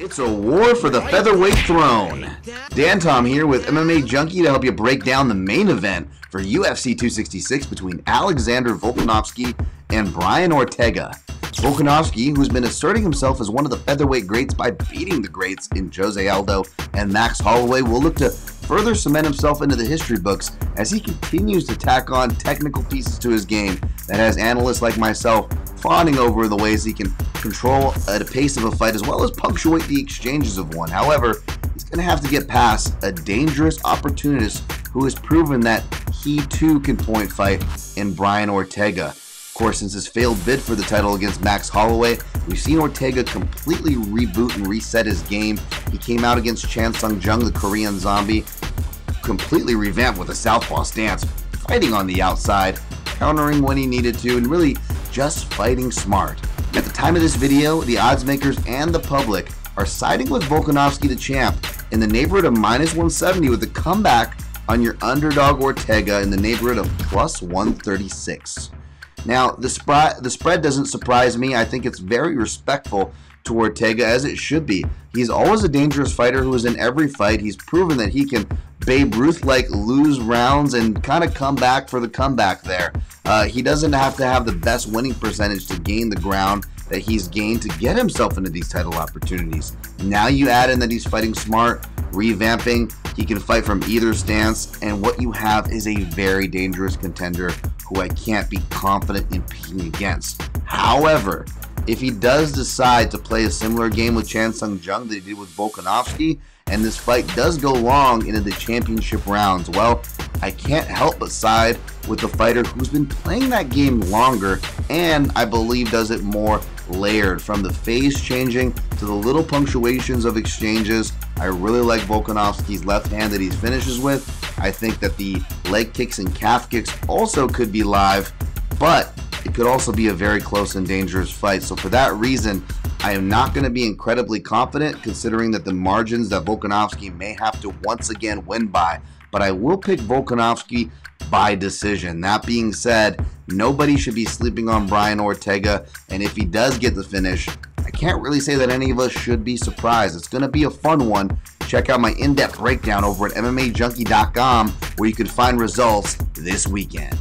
It's a war for the featherweight throne. Dan Tom here with MMA Junkie to help you break down the main event for UFC 266 between Alexander Volkanovski and Brian Ortega. Volkanovski, who's been asserting himself as one of the featherweight greats by beating the greats in Jose Aldo and Max Holloway, will look to further cement himself into the history books as he continues to tack on technical pieces to his game that has analysts like myself fawning over the ways he can control at a pace of a fight as well as punctuate the exchanges of one. However, he's going to have to get past a dangerous opportunist who has proven that he too can point fight in Brian Ortega. Of course, since his failed bid for the title against Max Holloway, we've seen Ortega completely reboot and reset his game. He came out against Chan Sung Jung, the Korean zombie, completely revamped with a southpaw stance, fighting on the outside, countering when he needed to, and really just fighting smart. At the time of this video, the odds makers and the public are siding with Volkanovski, the champ, in the neighborhood of -170 with a comeback on your underdog Ortega in the neighborhood of +136. Now, the spread doesn't surprise me. I think it's very respectful to Ortega, as it should be. He's always a dangerous fighter who is in every fight. He's proven that he can Babe Ruth-like lose rounds and kind of come back for the comeback there. He doesn't have to have the best winning percentage to gain the ground that he's gained to get himself into these title opportunities. Now you add in that he's fighting smart, revamping, he can fight from either stance, and what you have is a very dangerous contender who I can't be confident in picking against. However, if he does decide to play a similar game with Chan Sung Jung that he did with Volkanovski, and this fight does go long into the championship rounds, well, I can't help but side with the fighter who's been playing that game longer and I believe does it more layered, from the phase changing to the little punctuations of exchanges. I really like Volkanovski's left hand that he finishes with. I think that the leg kicks and calf kicks also could be live, but it could also be a very close and dangerous fight. So for that reason, I am not going to be incredibly confident, considering that the margins that Volkanovski may have to once again win by, but I will pick Volkanovski by decision. That being said, nobody should be sleeping on Brian Ortega, and if he does get the finish, I can't really say that any of us should be surprised. It's going to be a fun one. Check out my in-depth breakdown over at MMAJunkie.com, where you can find results this weekend.